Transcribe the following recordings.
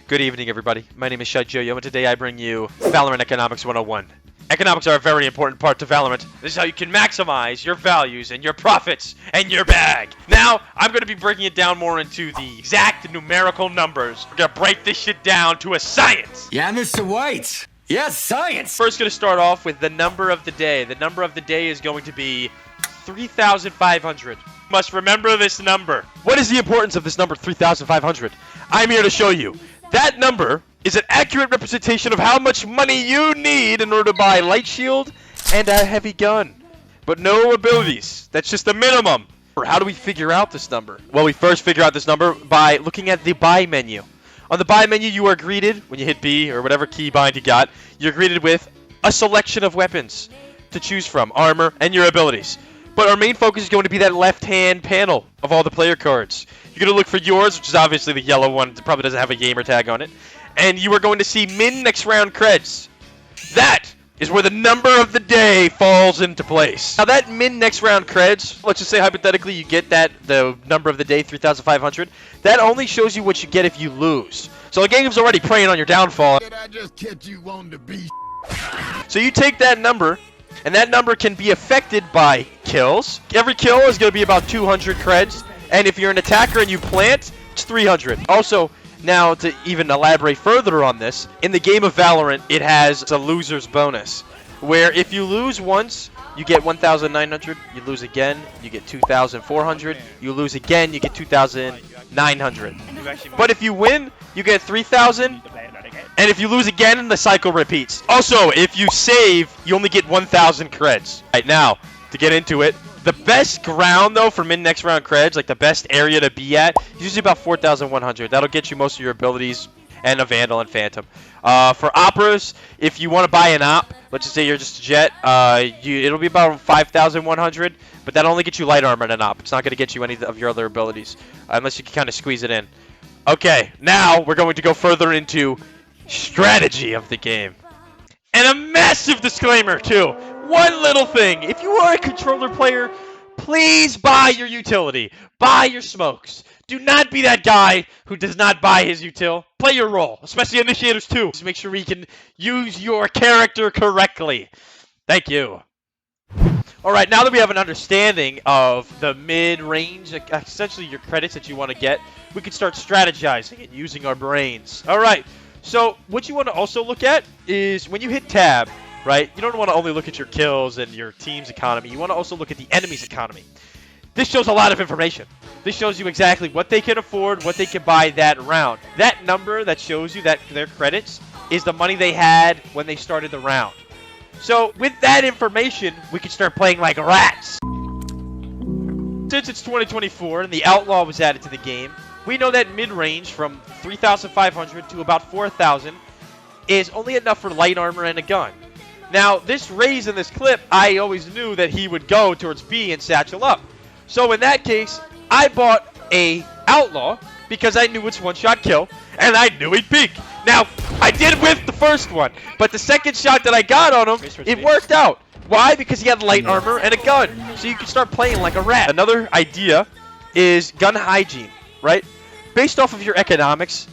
Good evening, everybody. My name is Shai Joyo, and today I bring you Valorant Economics 101. Economics are a very important part to Valorant. This is how you can maximize your values and your profits and your bag. Now, I'm going to be breaking it down more into the exact numerical numbers. We're going to break this shit down to a science. Yeah, Mr. White. Yes, science. First, going to start off with the number of the day. The number of the day is going to be 3,500. Must remember this number. What is the importance of this number, 3,500? I'm here to show you. That number is an accurate representation of how much money you need in order to buy light shield and a heavy gun. But no abilities. That's just the minimum. How do we figure out this number? Well, we first figure out this number by looking at the buy menu. On the buy menu, you are greeted, when you hit B or whatever key bind you got, you're greeted with a selection of weapons to choose from, armor, and your abilities. But our main focus is going to be that left-hand panel of all the player cards. You're going to look for yours, which is obviously the yellow one. It probably doesn't have a gamer tag on it. And you are going to see min next round creds. That is where the number of the day falls into place. Now that min next round creds, let's just say hypothetically you get the number of the day, 3,500. That only shows you what you get if you lose. So the game's already preying on your downfall. Did I just catch you on the beach? So you take that number, and that number can be affected by kills. Every kill is going to be about 200 creds. And if you're an attacker and you plant, it's 300. Also, now to even elaborate further on this, in the game of Valorant, it has a loser's bonus. Where if you lose once, you get 1,900. You lose again, you get 2,400. You lose again, you get 2,900. But if you win, you get 3,000. And if you lose again, the cycle repeats. Also, if you save, you only get 1,000 creds. Right now, to get into it, the best ground, though, for mid-next round creds, like the best area to be at, is usually about 4,100. That'll get you most of your abilities and a Vandal and Phantom. For operas, if you want to buy an op, let's just say you're just a jet, it'll be about 5,100, but that'll only get you light armor and an op. It's not going to get you any of your other abilities, unless you can kind of squeeze it in. Okay, now we're going to go further into strategy of the game. And a massive disclaimer, too. One little thing. If you are a controller player, please buy your utility. Buy your smokes. Do not be that guy who does not buy his util. Play your role, especially initiators, too. Just make sure we can use your character correctly. Thank you. Alright, now that we have an understanding of the mid-range, essentially your credits that you want to get, we can start strategizing and using our brains. Alright. So, what you want to also look at is when you hit tab, right, you don't want to only look at your kills and your team's economy. You want to also look at the enemy's economy. This shows a lot of information. This shows you exactly what they can afford, what they can buy that round. That number that shows you that their credits is the money they had when they started the round. So, with that information, we can start playing like rats. Since it's 2024 and the Outlaw was added to the game, we know that mid-range from 3,500 to about 4,000 is only enough for light armor and a gun. Now, this raise in this clip, I always knew that he would go towards B and satchel up. So in that case, I bought a Outlaw because I knew it's one-shot kill, and I knew he'd peek. Now, I did whiff the first one, but the second shot that I got on him, it worked out. Why? Because he had light armor and a gun, so you can start playing like a rat. Another idea is gun hygiene, right? Based off of your economics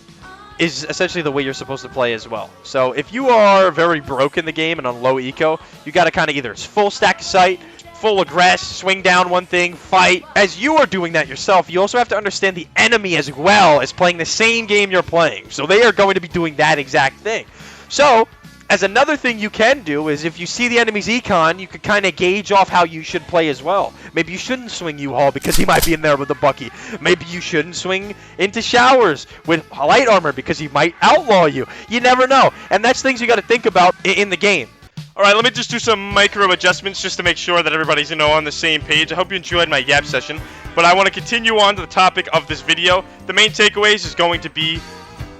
is essentially the way you're supposed to play as well. So if you are very broke in the game and on low eco, you got to kind of either full stack sight, full aggress, swing down one thing, fight. As you are doing that yourself, you also have to understand the enemy as well as playing the same game you're playing. So they are going to be doing that exact thing. So as another thing you can do is if you see the enemy's econ, you can kind of gauge off how you should play as well. Maybe you shouldn't swing U-Haul because he might be in there with a Bucky. Maybe you shouldn't swing into showers with light armor because he might outlaw you. You never know. And that's things you got to think about in the game. Alright, let me just do some micro adjustments just to make sure that everybody's, on the same page. I hope you enjoyed my yap session. But I want to continue on to the topic of this video. The main takeaways is going to be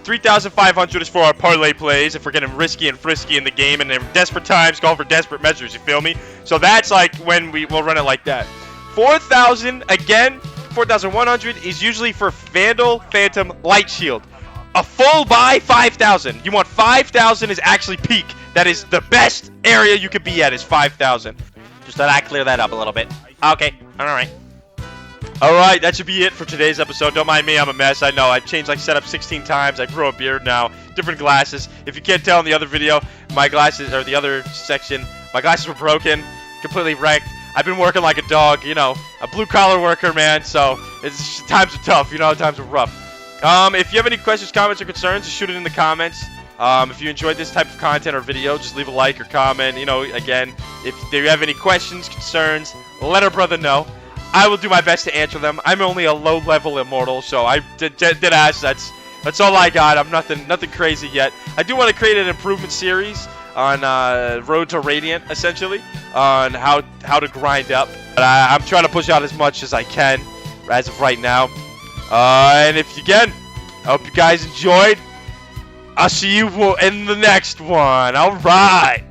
3,500 is for our parlay plays if we're getting risky and frisky in the game, and in desperate times call for desperate measures, you feel me? So that's like when we'll run it like that. 4,000, again, 4,100 is usually for Vandal, Phantom, Light Shield. A full buy, 5,000. You want 5,000 is actually peak. That is the best area you could be at is 5,000. Just thought I'd clear that up a little bit. Okay, alright. Alright, that should be it for today's episode. Don't mind me, I'm a mess. I know, I've changed like setup 16 times. I grew a beard now. Different glasses. If you can't tell in the other video, my glasses, or the other section, my glasses were broken. Completely wrecked. I've been working like a dog, you know. A blue-collar worker, man. So, times are tough, you know, times are rough. If you have any questions, comments, or concerns, just shoot it in the comments. If you enjoyed this type of content or video, just leave a like or comment. You know, again, if you have any questions, concerns, let our brother know. I will do my best to answer them. I'm only a low-level immortal, so I did ask. That's all I got. I'm nothing crazy yet. I do want to create an improvement series on Road to Radiant, essentially, on how to grind up. But I'm trying to push out as much as I can as of right now. And if again, I hope you guys enjoyed. I'll see you in the next one. All right.